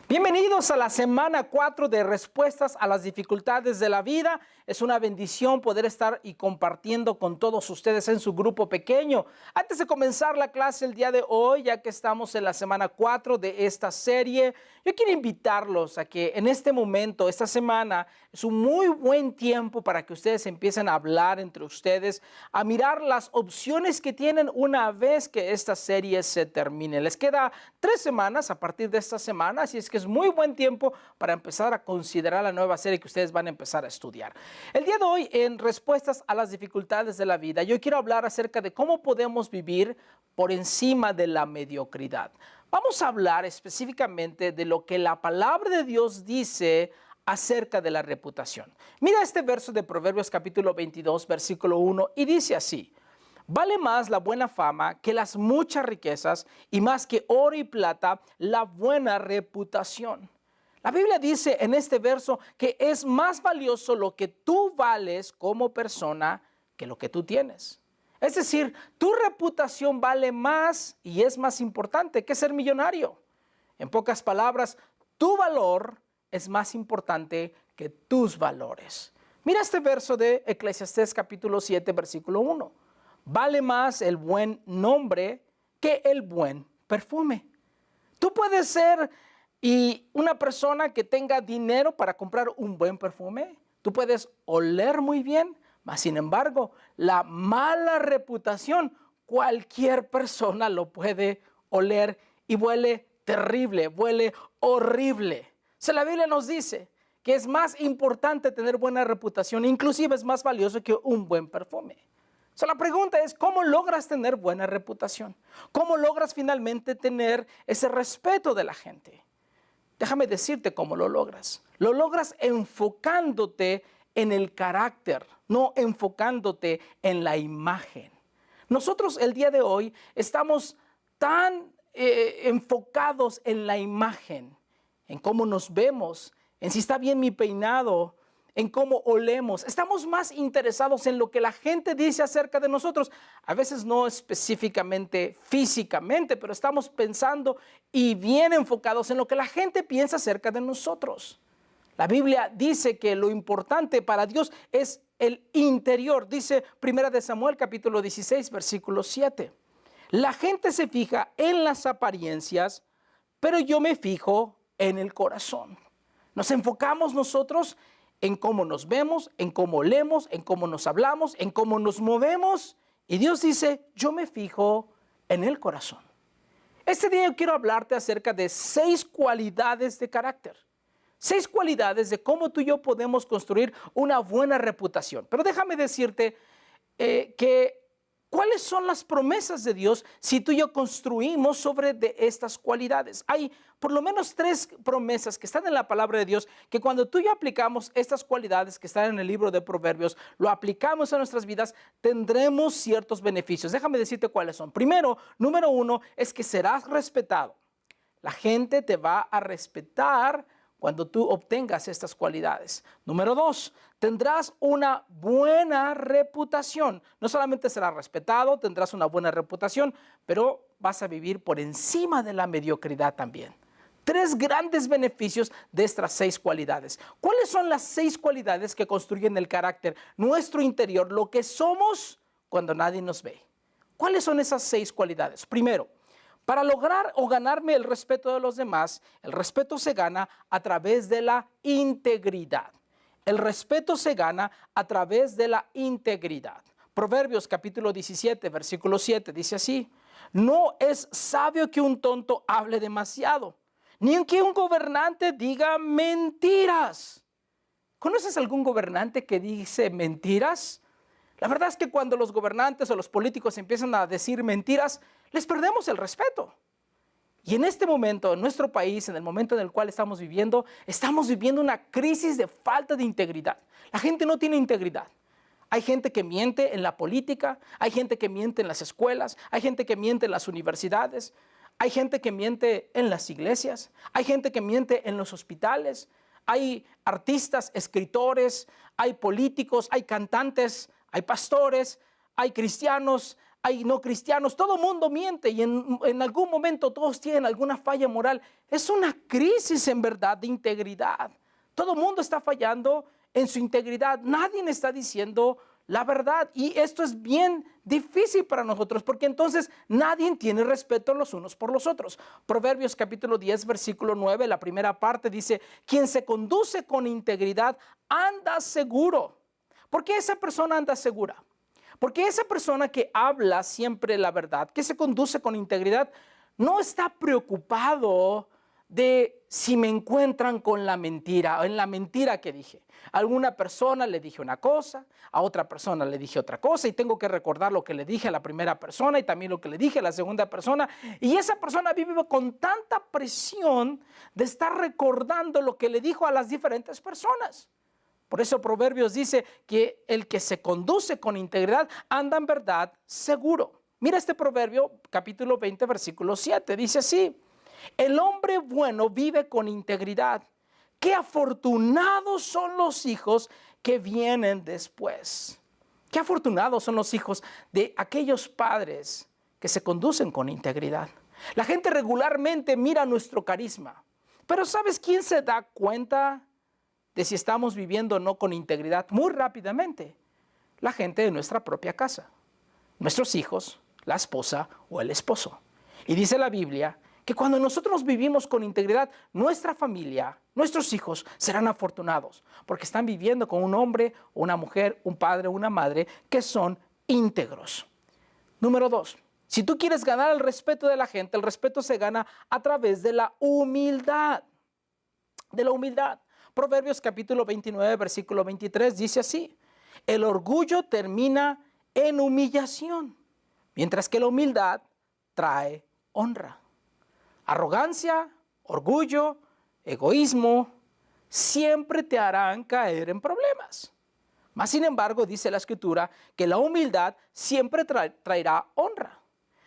Bienvenidos a la semana 4 de respuestas a las dificultades de la vida. Es una bendición poder estar y compartiendo con todos ustedes en su grupo pequeño. Antes de comenzar la clase el día de hoy, ya que estamos en la semana 4 de esta serie, yo quiero invitarlos a que en este momento, esta semana, es un muy buen tiempo para que ustedes empiecen a hablar entre ustedes, a mirar las opciones que tienen una vez que esta serie se termine. Les queda 3 semanas a partir de esta semana, así es que es muy buen tiempo para empezar a considerar la nueva serie que ustedes van a empezar a estudiar. El día de hoy, en Respuestas a las dificultades de la vida, yo quiero hablar acerca de cómo podemos vivir por encima de la mediocridad. Vamos a hablar específicamente de lo que la palabra de Dios dice acerca de la reputación. Mira este verso de Proverbios capítulo 22, versículo 1, y dice así: vale más la buena fama que las muchas riquezas, y más que oro y plata, la buena reputación. La Biblia dice en este verso que es más valioso lo que tú vales como persona que lo que tú tienes. Es decir, tu reputación vale más y es más importante que ser millonario. En pocas palabras, tu valor es más importante que tus valores. Mira este verso de Eclesiastés capítulo 7, versículo 1. Vale más el buen nombre que el buen perfume. Tú puedes ser una persona que tenga dinero para comprar un buen perfume. Tú puedes oler muy bien, mas sin embargo, la mala reputación, cualquier persona lo puede oler y huele terrible, huele horrible. La Biblia nos dice que es más importante tener buena reputación, inclusive es más valioso que un buen perfume. La pregunta es, ¿cómo logras tener buena reputación? ¿Cómo logras finalmente tener ese respeto de la gente? Déjame decirte cómo lo logras. Lo logras enfocándote en el carácter, no enfocándote en la imagen. Nosotros el día de hoy estamos tan enfocados en la imagen, en cómo nos vemos, en si está bien mi peinado, en cómo olemos. Estamos más interesados en lo que la gente dice acerca de nosotros. A veces no específicamente físicamente, pero estamos pensando y bien enfocados en lo que la gente piensa acerca de nosotros. La Biblia dice que lo importante para Dios es el interior. Dice 1 Samuel capítulo 16, versículo 7. La gente se fija en las apariencias, pero yo me fijo en el corazón. Nos enfocamos nosotros en cómo nos vemos, en cómo olemos, en cómo nos hablamos, en cómo nos movemos. Y Dios dice, yo me fijo en el corazón. Este día yo quiero hablarte acerca de 6 cualidades de carácter. 6 cualidades de cómo tú y yo podemos construir una buena reputación. Pero déjame decirte ¿cuáles son las promesas de Dios si tú y yo construimos sobre de estas cualidades? Hay por lo menos 3 promesas que están en la palabra de Dios, que cuando tú y yo aplicamos estas cualidades que están en el libro de Proverbios, lo aplicamos a nuestras vidas, tendremos ciertos beneficios. Déjame decirte cuáles son. Primero, número 1, es que serás respetado. La gente te va a respetar cuando tú obtengas estas cualidades. Número 2, tendrás una buena reputación. No solamente serás respetado, tendrás una buena reputación, pero vas a vivir por encima de la mediocridad también. 3 grandes beneficios de estas 6 cualidades. ¿Cuáles son las 6 cualidades que construyen el carácter, nuestro interior, lo que somos cuando nadie nos ve? ¿Cuáles son esas 6 cualidades? Primero, para lograr o ganarme el respeto de los demás, el respeto se gana a través de la integridad. El respeto se gana a través de la integridad. Proverbios capítulo 17, versículo 7 dice así: no es sabio que un tonto hable demasiado, ni que un gobernante diga mentiras. ¿Conoces algún gobernante que dice mentiras? La verdad es que cuando los gobernantes o los políticos empiezan a decir mentiras, les perdemos el respeto. Y en este momento, en nuestro país, en el momento en el cual estamos viviendo una crisis de falta de integridad. La gente no tiene integridad. Hay gente que miente en la política, hay gente que miente en las escuelas, hay gente que miente en las universidades, hay gente que miente en las iglesias, hay gente que miente en los hospitales, hay artistas, escritores, hay políticos, hay cantantes, hay pastores, hay cristianos, hay no cristianos, todo mundo miente y en algún momento todos tienen alguna falla moral. Es una crisis en verdad de integridad. Todo mundo está fallando en su integridad. Nadie está diciendo la verdad. Y esto es bien difícil para nosotros porque entonces nadie tiene respeto los unos por los otros. Proverbios capítulo 10, versículo 9, la primera parte dice, quien se conduce con integridad anda seguro. ¿Por qué esa persona anda segura? Porque esa persona que habla siempre la verdad, que se conduce con integridad, no está preocupado de si me encuentran con la mentira, o en la mentira que dije. A alguna persona le dije una cosa, a otra persona le dije otra cosa y tengo que recordar lo que le dije a la primera persona y también lo que le dije a la segunda persona. Y esa persona vive con tanta presión de estar recordando lo que le dijo a las diferentes personas. Por eso Proverbios dice que el que se conduce con integridad anda en verdad seguro. Mira este proverbio, capítulo 20, versículo 7. Dice así, el hombre bueno vive con integridad. Qué afortunados son los hijos que vienen después. Qué afortunados son los hijos de aquellos padres que se conducen con integridad. La gente regularmente mira nuestro carisma. Pero ¿sabes quién se da cuenta de si estamos viviendo o no con integridad? Muy rápidamente, la gente de nuestra propia casa, nuestros hijos, la esposa o el esposo. Y dice la Biblia que cuando nosotros vivimos con integridad, nuestra familia, nuestros hijos serán afortunados porque están viviendo con un hombre o una mujer, un padre o una madre que son íntegros. Número 2, si tú quieres ganar el respeto de la gente, el respeto se gana a través de la humildad. De la humildad. Proverbios capítulo 29, versículo 23 dice así, el orgullo termina en humillación, mientras que la humildad trae honra. Arrogancia, orgullo, egoísmo, siempre te harán caer en problemas. Mas, sin embargo, dice la Escritura que la humildad siempre traerá honra.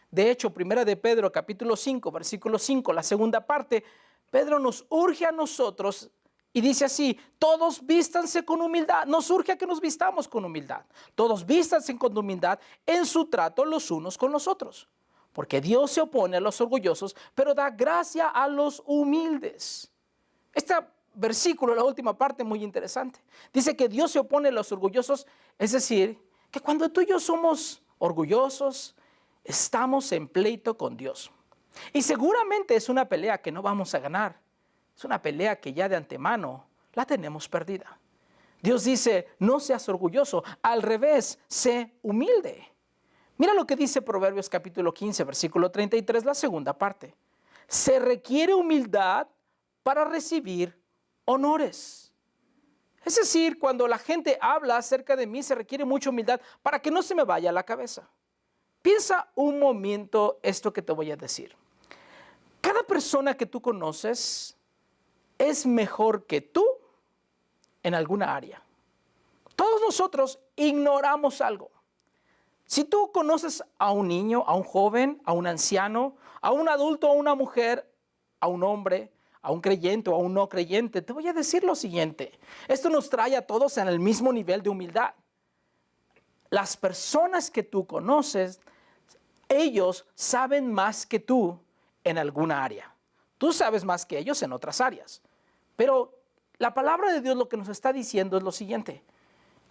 De hecho, primera de Pedro capítulo 5, versículo 5, la segunda parte, Pedro nos urge a nosotros y dice así, todos vístanse con humildad. Nos urge a que nos vistamos con humildad. Todos vístanse con humildad en su trato los unos con los otros. Porque Dios se opone a los orgullosos, pero da gracia a los humildes. Este versículo, la última parte, muy interesante. Dice que Dios se opone a los orgullosos, es decir, que cuando tú y yo somos orgullosos, estamos en pleito con Dios. Y seguramente es una pelea que no vamos a ganar. Es una pelea que ya de antemano la tenemos perdida. Dios dice, no seas orgulloso, al revés, sé humilde. Mira lo que dice Proverbios capítulo 15, versículo 33, la segunda parte. Se requiere humildad para recibir honores. Es decir, cuando la gente habla acerca de mí, se requiere mucha humildad para que no se me vaya a la cabeza. Piensa un momento esto que te voy a decir. Cada persona que tú conoces es mejor que tú en alguna área. Todos nosotros ignoramos algo. Si tú conoces a un niño, a un joven, a un anciano, a un adulto, a una mujer, a un hombre, a un creyente o a un no creyente, te voy a decir lo siguiente. Esto nos trae a todos en el mismo nivel de humildad. Las personas que tú conoces, ellos saben más que tú en alguna área. Tú sabes más que ellos en otras áreas. Pero la palabra de Dios lo que nos está diciendo es lo siguiente,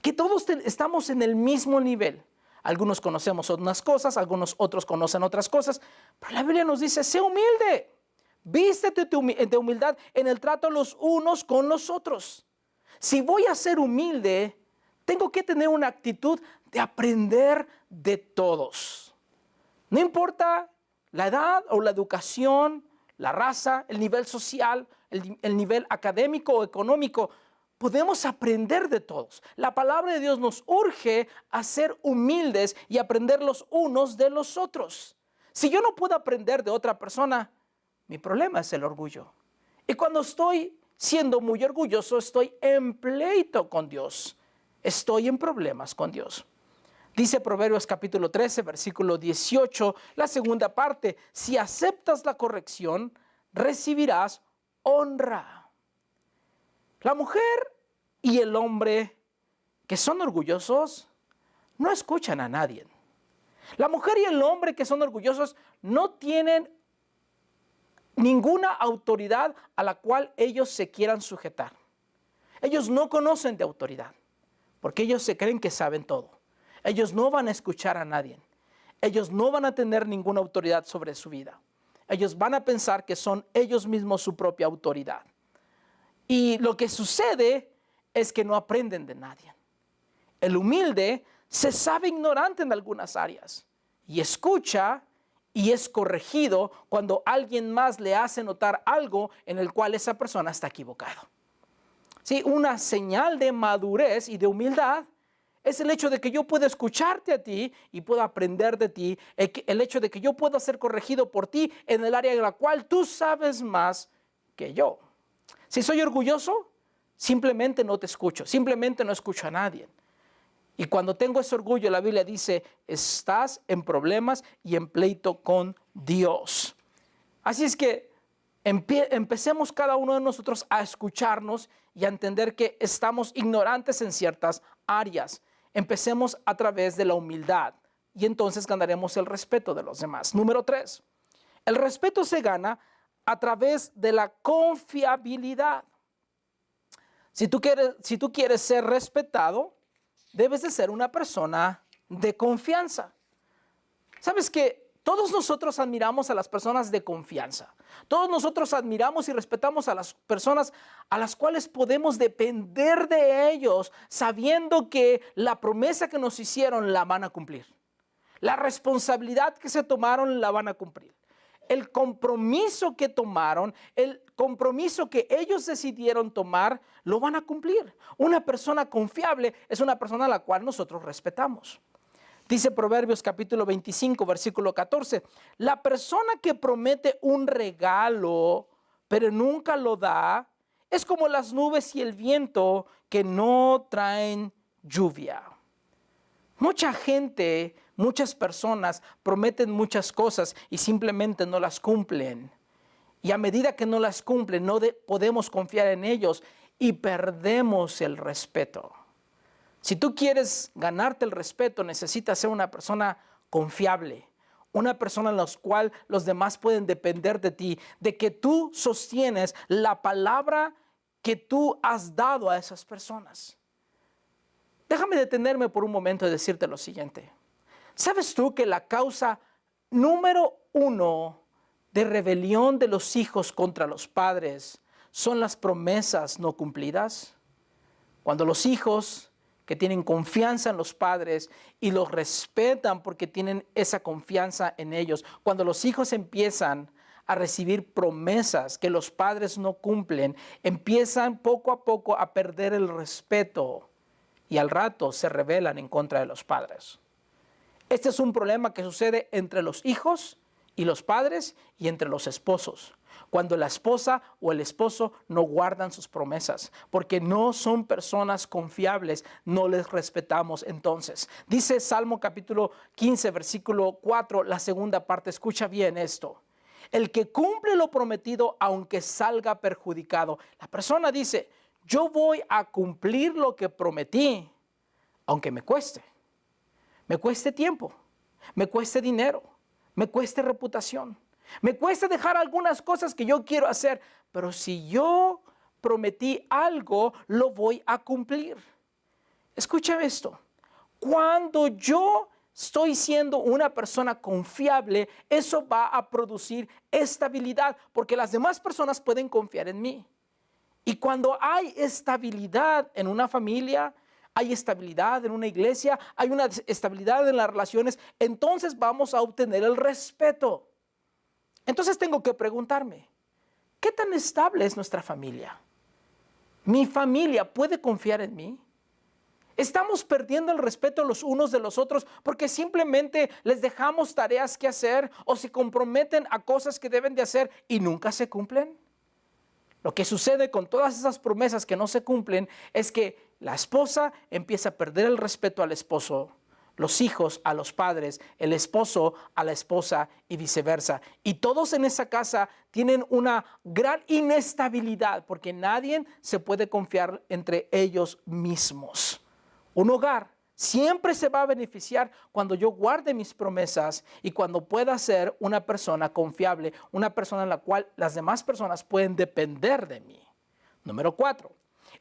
que todos estamos en el mismo nivel. Algunos conocemos unas cosas, algunos otros conocen otras cosas, pero la Biblia nos dice, sé humilde, vístete de humildad en el trato los unos con los otros. Si voy a ser humilde, tengo que tener una actitud de aprender de todos. No importa la edad o la educación, la raza, el nivel social, el nivel académico o económico, podemos aprender de todos. La palabra de Dios nos urge a ser humildes y aprender los unos de los otros. Si yo no puedo aprender de otra persona, mi problema es el orgullo. Y cuando estoy siendo muy orgulloso, estoy en pleito con Dios. Estoy en problemas con Dios. Dice Proverbios capítulo 13, versículo 18, la segunda parte, si aceptas la corrección, recibirás honra. La mujer y el hombre que son orgullosos no escuchan a nadie. La mujer y el hombre que son orgullosos no tienen ninguna autoridad a la cual ellos se quieran sujetar. Ellos no conocen de autoridad, porque ellos se creen que saben todo. Ellos no van a escuchar a nadie. Ellos no van a tener ninguna autoridad sobre su vida. Ellos van a pensar que son ellos mismos su propia autoridad. Y lo que sucede es que no aprenden de nadie. El humilde se sabe ignorante en algunas áreas y escucha y es corregido cuando alguien más le hace notar algo en el cual esa persona está equivocado. Sí, una señal de madurez y de humildad es el hecho de que yo pueda escucharte a ti y pueda aprender de ti, el hecho de que yo pueda ser corregido por ti en el área en la cual tú sabes más que yo. Si soy orgulloso, simplemente no te escucho, simplemente no escucho a nadie. Y cuando tengo ese orgullo, la Biblia dice, estás en problemas y en pleito con Dios. Así es que empecemos cada uno de nosotros a escucharnos y a entender que estamos ignorantes en ciertas áreas. Empecemos a través de la humildad y entonces ganaremos el respeto de los demás. Número 3, el respeto se gana a través de la confiabilidad. Si tú quieres ser respetado, debes de ser una persona de confianza. ¿Sabes qué? Todos nosotros admiramos a las personas de confianza. Todos nosotros admiramos y respetamos a las personas a las cuales podemos depender de ellos, sabiendo que la promesa que nos hicieron la van a cumplir. La responsabilidad que se tomaron la van a cumplir. El compromiso que tomaron, el compromiso que ellos decidieron tomar, lo van a cumplir. Una persona confiable es una persona a la cual nosotros respetamos. Dice Proverbios capítulo 25, versículo 14, la persona que promete un regalo, pero nunca lo da, es como las nubes y el viento que no traen lluvia. Mucha gente, muchas personas prometen muchas cosas y simplemente no las cumplen. Y a medida que no las cumplen, no podemos confiar en ellos y perdemos el respeto. Si tú quieres ganarte el respeto, necesitas ser una persona confiable, una persona en la cual los demás pueden depender de ti, de que tú sostienes la palabra que tú has dado a esas personas. Déjame detenerme por un momento y decirte lo siguiente. ¿Sabes tú que la causa número 1 de rebelión de los hijos contra los padres son las promesas no cumplidas? Cuando los hijos que tienen confianza en los padres y los respetan porque tienen esa confianza en ellos, cuando los hijos empiezan a recibir promesas que los padres no cumplen, empiezan poco a poco a perder el respeto y al rato se rebelan en contra de los padres. Este es un problema que sucede entre los hijos y los padres y entre los esposos. Cuando la esposa o el esposo no guardan sus promesas, porque no son personas confiables, no les respetamos entonces. Dice Salmo capítulo 15, versículo 4, la segunda parte, escucha bien esto. El que cumple lo prometido aunque salga perjudicado. La persona dice, yo voy a cumplir lo que prometí, aunque me cueste tiempo, me cueste dinero, me cueste reputación. Me cuesta dejar algunas cosas que yo quiero hacer, pero si yo prometí algo, lo voy a cumplir. Escucha esto. Cuando yo estoy siendo una persona confiable, eso va a producir estabilidad, porque las demás personas pueden confiar en mí. Y cuando hay estabilidad en una familia, hay estabilidad en una iglesia, hay una estabilidad en las relaciones, entonces vamos a obtener el respeto. Entonces tengo que preguntarme, ¿qué tan estable es nuestra familia? ¿Mi familia puede confiar en mí? ¿Estamos perdiendo el respeto los unos de los otros porque simplemente les dejamos tareas que hacer o se comprometen a cosas que deben de hacer y nunca se cumplen? Lo que sucede con todas esas promesas que no se cumplen es que la esposa empieza a perder el respeto al esposo, los hijos a los padres, el esposo a la esposa y viceversa. Y todos en esa casa tienen una gran inestabilidad porque nadie se puede confiar entre ellos mismos. Un hogar siempre se va a beneficiar cuando yo guarde mis promesas y cuando pueda ser una persona confiable, una persona en la cual las demás personas pueden depender de mí. Número 4.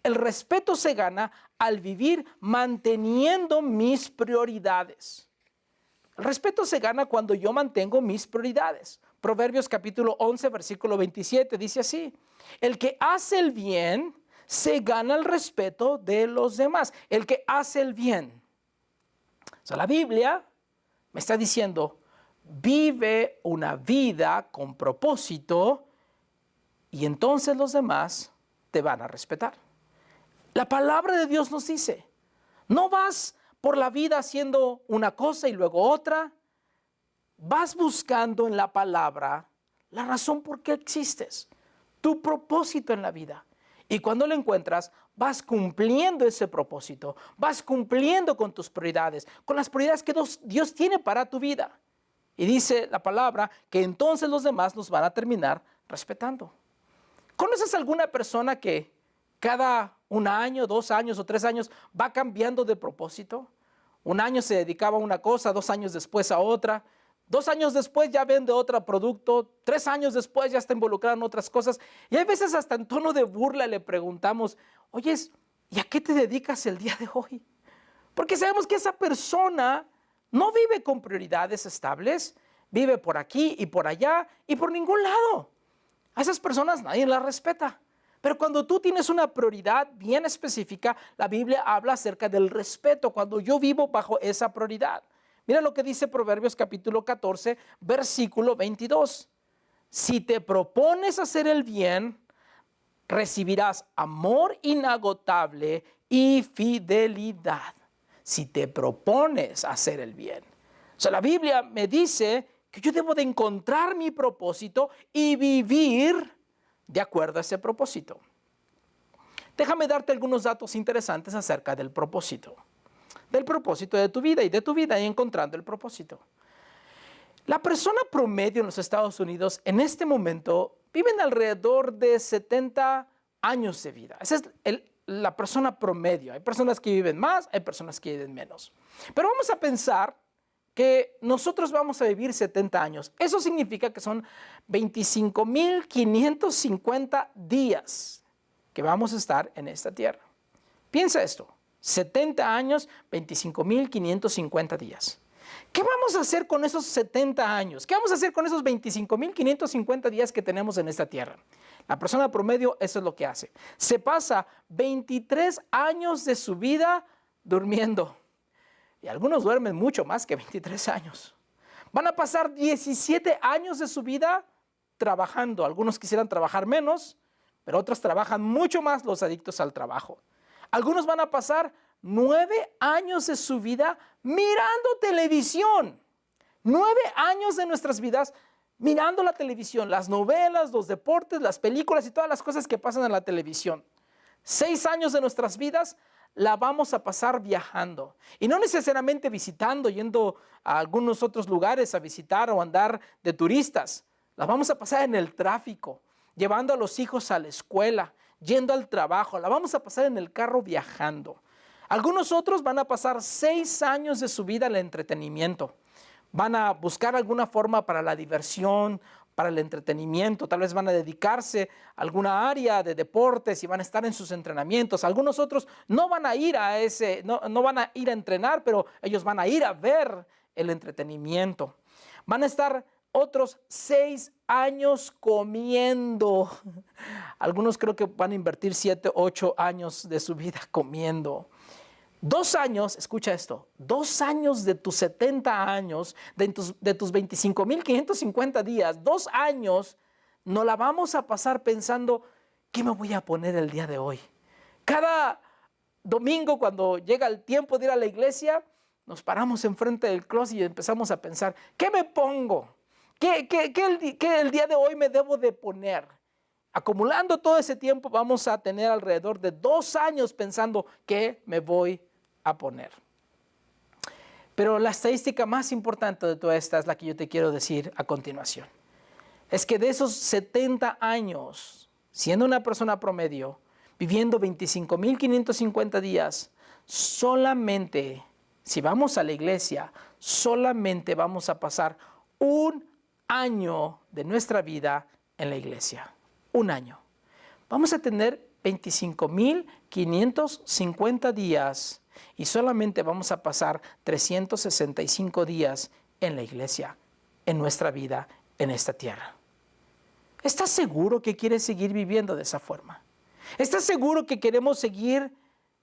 El respeto se gana al vivir manteniendo mis prioridades. El respeto se gana cuando yo mantengo mis prioridades. Proverbios capítulo 11, versículo 27 dice así: el que hace el bien se gana el respeto de los demás. El que hace el bien. O sea, la Biblia me está diciendo, vive una vida con propósito y entonces los demás te van a respetar. La palabra de Dios nos dice, no vas por la vida haciendo una cosa y luego otra. Vas buscando en la palabra la razón por qué existes, tu propósito en la vida. Y cuando lo encuentras, vas cumpliendo ese propósito, vas cumpliendo con tus prioridades, con las prioridades que Dios tiene para tu vida. Y dice la palabra que entonces los demás nos van a terminar respetando. ¿Conoces alguna persona que cada 1 año, 2 años o 3 años va cambiando de propósito? 1 año se dedicaba a una cosa, 2 años después a otra. 2 años después ya vende otro producto, 3 años después ya está involucrado en otras cosas. Y hay veces hasta en tono de burla le preguntamos, oye, ¿y a qué te dedicas el día de hoy? Porque sabemos que esa persona no vive con prioridades estables, vive por aquí y por allá y por ningún lado. A esas personas nadie las respeta. Pero cuando tú tienes una prioridad bien específica, la Biblia habla acerca del respeto, cuando yo vivo bajo esa prioridad. Mira lo que dice Proverbios capítulo 14, versículo 22. Si te propones hacer el bien, recibirás amor inagotable y fidelidad. Si te propones hacer el bien. O sea, la Biblia me dice que yo debo de encontrar mi propósito y vivir de acuerdo a ese propósito. Déjame darte algunos datos interesantes acerca del propósito de tu vida y encontrando el propósito. La persona promedio en los Estados Unidos en este momento viven alrededor de 70 años de vida. Esa es la persona promedio. Hay personas que viven más, hay personas que viven menos. Pero vamos a pensar que nosotros vamos a vivir 70 años. Eso significa que son 25,550 días que vamos a estar en esta tierra. Piensa esto. 70 años, 25,550 días. ¿Qué vamos a hacer con esos 70 años? ¿Qué vamos a hacer con esos 25,550 días que tenemos en esta tierra? La persona promedio eso es lo que hace. Se pasa 23 años de su vida durmiendo. Y algunos duermen mucho más que 23 años. Van a pasar 17 años de su vida trabajando. Algunos quisieran trabajar menos, pero otros trabajan mucho más, los adictos al trabajo. Algunos van a pasar 9 años de su vida mirando televisión. 9 años de nuestras vidas mirando la televisión, las novelas, los deportes, las películas y todas las cosas que pasan en la televisión. 6 años de nuestras vidas la vamos a pasar viajando. Y no necesariamente visitando, yendo a algunos otros lugares a visitar o andar de turistas. La vamos a pasar en el tráfico, llevando a los hijos a la escuela, yendo al trabajo, la vamos a pasar en el carro viajando. Algunos otros van a pasar 6 años de su vida en el entretenimiento. Van a buscar alguna forma para la diversión, para el entretenimiento. Tal vez van a dedicarse a alguna área de deportes y van a estar en sus entrenamientos. Algunos otros no van a ir no van a ir a entrenar, pero ellos van a ir a ver el entretenimiento. Van a estar otros 6 años comiendo. Algunos creo que van a invertir 7, 8 años de su vida comiendo. 2 años, escucha esto, 2 años de tus 70 años, de tus 25,550 días, 2 años, nos la vamos a pasar pensando, ¿qué me voy a poner el día de hoy? Cada domingo cuando llega el tiempo de ir a la iglesia, nos paramos enfrente del closet y empezamos a pensar, ¿qué me pongo? ¿Qué el día de hoy me debo de poner? Acumulando todo ese tiempo vamos a tener alrededor de 2 años pensando qué me voy a poner. Pero la estadística más importante de toda esta es la que yo te quiero decir a continuación. Es que de esos 70 años, siendo una persona promedio, viviendo 25,550 días, solamente si vamos a la iglesia, solamente vamos a pasar un año de nuestra vida en la iglesia. Un año. Vamos a tener 25,550 días y solamente vamos a pasar 365 días en la iglesia, en nuestra vida, en esta tierra. ¿Estás seguro que quieres seguir viviendo de esa forma? ¿Estás seguro que queremos seguir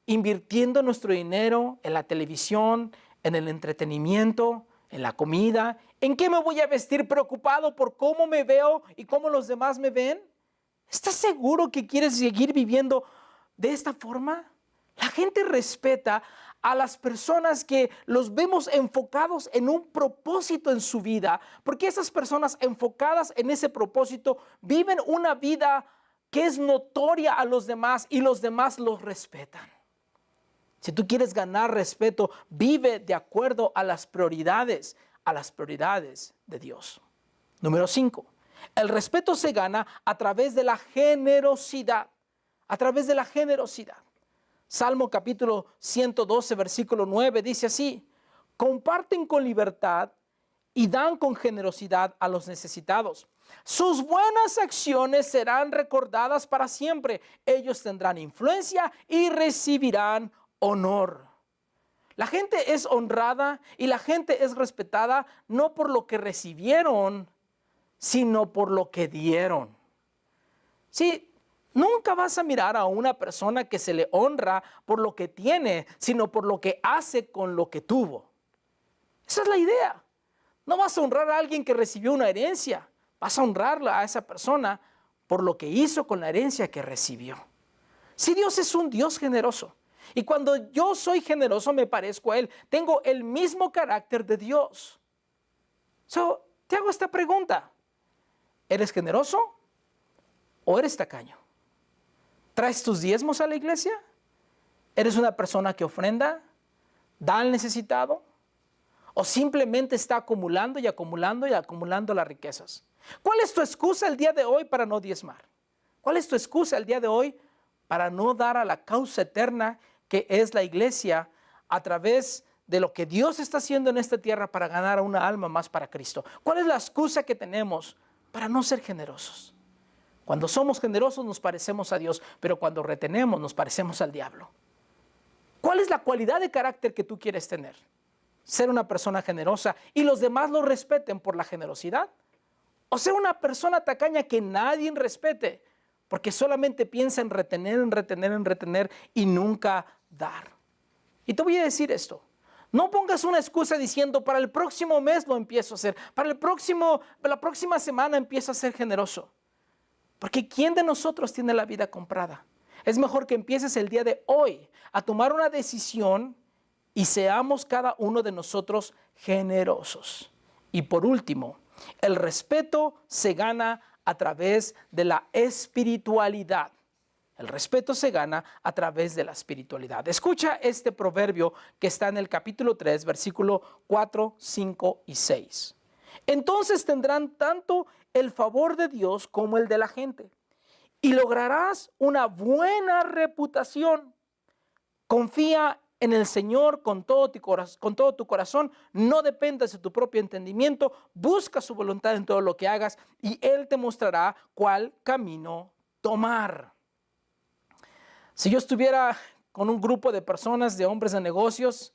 invirtiendo nuestro dinero en la televisión, en el entretenimiento, en la comida? ¿En qué me voy a vestir preocupado por cómo me veo y cómo los demás me ven? ¿Estás seguro que quieres seguir viviendo de esta forma? La gente respeta a las personas que los vemos enfocados en un propósito en su vida, porque esas personas enfocadas en ese propósito viven una vida que es notoria a los demás y los demás los respetan. Si tú quieres ganar respeto, vive de acuerdo a las prioridades de Dios. Número 5. El respeto se gana a través de la generosidad. A través de la generosidad. Salmo capítulo 112, versículo 9 dice así: comparten con libertad y dan con generosidad a los necesitados. Sus buenas acciones serán recordadas para siempre. Ellos tendrán influencia y recibirán honor. La gente es honrada y la gente es respetada no por lo que recibieron, sino por lo que dieron. Sí, nunca vas a mirar a una persona que se le honra por lo que tiene, sino por lo que hace con lo que tuvo. Esa es la idea. No vas a honrar a alguien que recibió una herencia. Vas a honrarla a esa persona por lo que hizo con la herencia que recibió. Si Dios es un Dios generoso, y cuando yo soy generoso me parezco a Él, tengo el mismo carácter de Dios. Te hago esta pregunta: ¿eres generoso o eres tacaño? ¿Traes tus diezmos a la iglesia? ¿Eres una persona que ofrenda? ¿Da al necesitado? ¿O simplemente está acumulando y acumulando y acumulando las riquezas? ¿Cuál es tu excusa el día de hoy para no diezmar? ¿Cuál es tu excusa el día de hoy para no dar a la causa eterna que es la iglesia a través de lo que Dios está haciendo en esta tierra para ganar a una alma más para Cristo? ¿Cuál es la excusa que tenemos para no ser generosos? Cuando somos generosos nos parecemos a Dios, pero cuando retenemos nos parecemos al diablo. ¿Cuál es la cualidad de carácter que tú quieres tener? ¿Ser una persona generosa y los demás lo respeten por la generosidad? ¿O ser una persona tacaña que nadie respete porque solamente piensa en retener y nunca dar? Y te voy a decir esto: no pongas una excusa diciendo para el próximo mes lo empiezo a hacer, para la próxima semana empiezo a ser generoso. Porque ¿quién de nosotros tiene la vida comprada? Es mejor que empieces el día de hoy a tomar una decisión y seamos cada uno de nosotros generosos. Y por último, el respeto se gana a través de la espiritualidad. El respeto se gana a través de la espiritualidad. Escucha este proverbio que está en el capítulo 3, versículo 4, 5 y 6. Entonces tendrán tanto el favor de Dios como el de la gente, y lograrás una buena reputación. Confía en el Señor con todo tu corazón, no dependas de tu propio entendimiento, busca su voluntad en todo lo que hagas y Él te mostrará cuál camino tomar. Si yo estuviera con un grupo de personas, de hombres de negocios,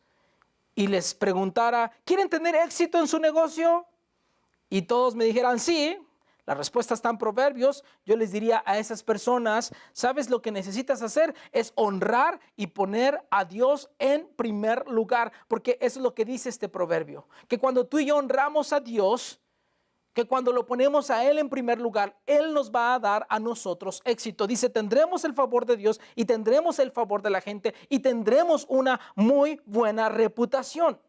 y les preguntara, ¿quieren tener éxito en su negocio? Y todos me dijeran, sí. La respuesta está en Proverbios. Yo les diría a esas personas, ¿sabes lo que necesitas hacer? Es honrar y poner a Dios en primer lugar, porque eso es lo que dice este proverbio, que cuando tú y yo honramos a Dios, que cuando lo ponemos a Él en primer lugar, Él nos va a dar a nosotros éxito. Dice, tendremos el favor de Dios y tendremos el favor de la gente y tendremos una muy buena reputación.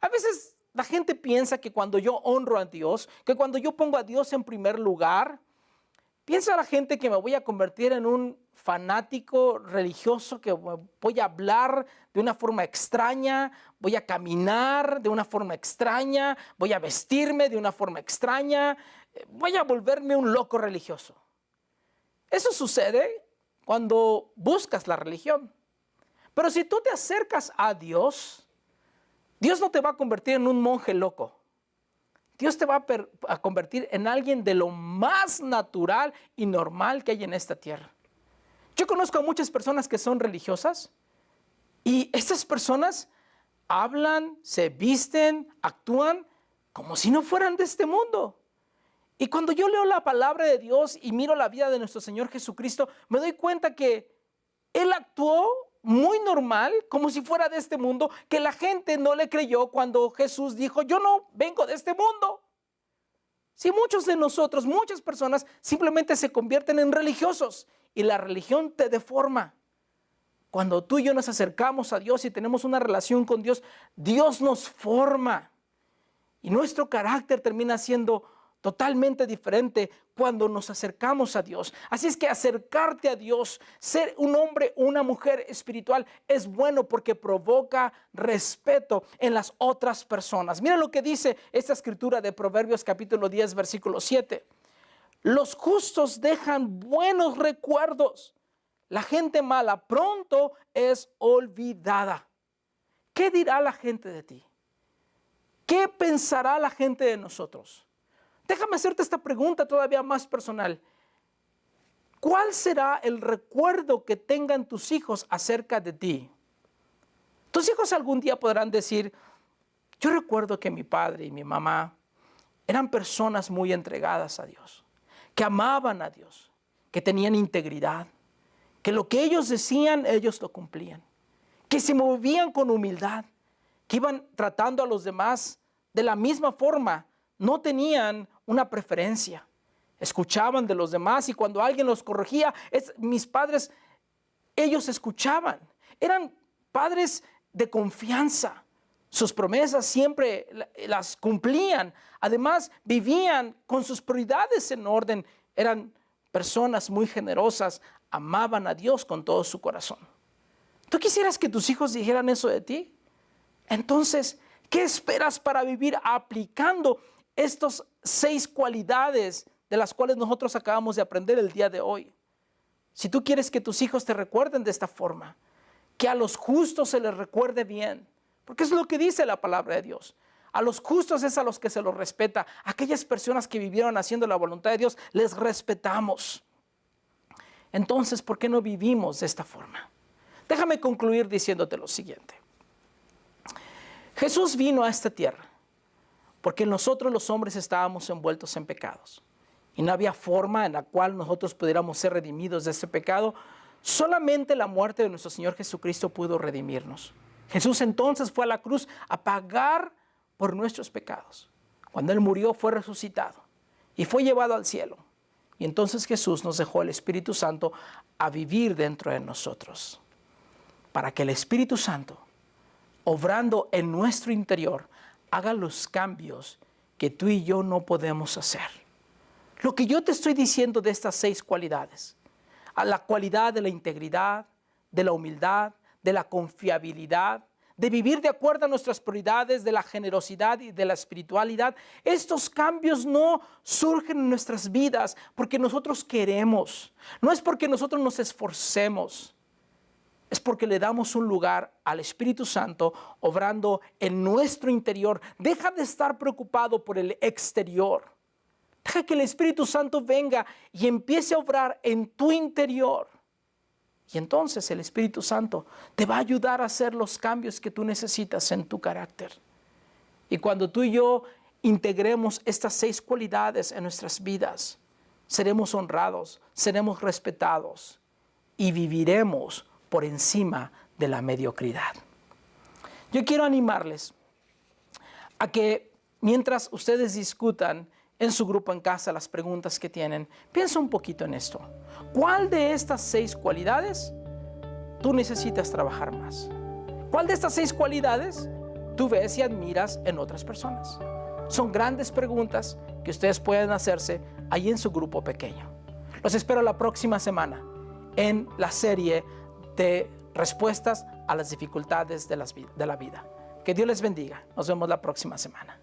A veces la gente piensa que cuando yo honro a Dios, que cuando yo pongo a Dios en primer lugar, piensa la gente que me voy a convertir en un fanático religioso, que voy a hablar de una forma extraña, voy a caminar de una forma extraña, voy a vestirme de una forma extraña, voy a volverme un loco religioso. Eso sucede cuando buscas la religión. Pero si tú te acercas a Dios, Dios no te va a convertir en un monje loco. Dios te va a convertir en alguien de lo más natural y normal que hay en esta tierra. Yo conozco a muchas personas que son religiosas y estas personas hablan, se visten, actúan como si no fueran de este mundo. Y cuando yo leo la palabra de Dios y miro la vida de nuestro Señor Jesucristo, me doy cuenta que Él actuó muy normal, como si fuera de este mundo, que la gente no le creyó cuando Jesús dijo, yo no vengo de este mundo. Si muchos de nosotros, muchas personas simplemente se convierten en religiosos y la religión te deforma. Cuando tú y yo nos acercamos a Dios y tenemos una relación con Dios, Dios nos forma y nuestro carácter termina siendo totalmente diferente cuando nos acercamos a Dios. Así es que acercarte a Dios, ser un hombre o una mujer espiritual es bueno porque provoca respeto en las otras personas. Mira lo que dice esta escritura de Proverbios capítulo 10, versículo 7. Los justos dejan buenos recuerdos. La gente mala pronto es olvidada. ¿Qué dirá la gente de ti? ¿Qué pensará la gente de nosotros? Déjame hacerte esta pregunta todavía más personal. ¿Cuál será el recuerdo que tengan tus hijos acerca de ti? Tus hijos algún día podrán decir, yo recuerdo que mi padre y mi mamá eran personas muy entregadas a Dios, que amaban a Dios, que tenían integridad, que lo que ellos decían, ellos lo cumplían, que se movían con humildad, que iban tratando a los demás de la misma forma, no tenían una preferencia, escuchaban de los demás y cuando alguien los corregía, mis padres, ellos escuchaban, eran padres de confianza, sus promesas siempre las cumplían, además vivían con sus prioridades en orden, eran personas muy generosas, amaban a Dios con todo su corazón. ¿Tú quisieras que tus hijos dijeran eso de ti? Entonces, ¿qué esperas para vivir aplicando estas 6 cualidades de las cuales nosotros acabamos de aprender el día de hoy? Si tú quieres que tus hijos te recuerden de esta forma, que a los justos se les recuerde bien, porque es lo que dice la palabra de Dios. A los justos es a los que se los respeta. Aquellas personas que vivieron haciendo la voluntad de Dios, les respetamos. Entonces, ¿por qué no vivimos de esta forma? Déjame concluir diciéndote lo siguiente. Jesús vino a esta tierra porque nosotros los hombres estábamos envueltos en pecados y no había forma en la cual nosotros pudiéramos ser redimidos de ese pecado. Solamente la muerte de nuestro Señor Jesucristo pudo redimirnos. Jesús entonces fue a la cruz a pagar por nuestros pecados. Cuando Él murió fue resucitado y fue llevado al cielo. Y entonces Jesús nos dejó el Espíritu Santo a vivir dentro de nosotros, para que el Espíritu Santo, obrando en nuestro interior, haga los cambios que tú y yo no podemos hacer. Lo que yo te estoy diciendo de estas 6 cualidades, a la cualidad de la integridad, de la humildad, de la confiabilidad, de vivir de acuerdo a nuestras prioridades, de la generosidad y de la espiritualidad, estos cambios no surgen en nuestras vidas porque nosotros queremos, no es porque nosotros nos esforcemos, es porque le damos un lugar al Espíritu Santo obrando en nuestro interior. Deja de estar preocupado por el exterior. Deja que el Espíritu Santo venga y empiece a obrar en tu interior. Y entonces el Espíritu Santo te va a ayudar a hacer los cambios que tú necesitas en tu carácter. Y cuando tú y yo integremos estas 6 cualidades en nuestras vidas, seremos honrados, seremos respetados y viviremos por encima de la mediocridad. Yo quiero animarles a que mientras ustedes discutan en su grupo en casa las preguntas que tienen, piensa un poquito en esto. ¿Cuál de estas 6 cualidades tú necesitas trabajar más? ¿Cuál de estas 6 cualidades tú ves y admiras en otras personas? Son grandes preguntas que ustedes pueden hacerse ahí en su grupo pequeño. Los espero la próxima semana en la serie de respuestas a las dificultades de la vida. Que Dios les bendiga. Nos vemos la próxima semana.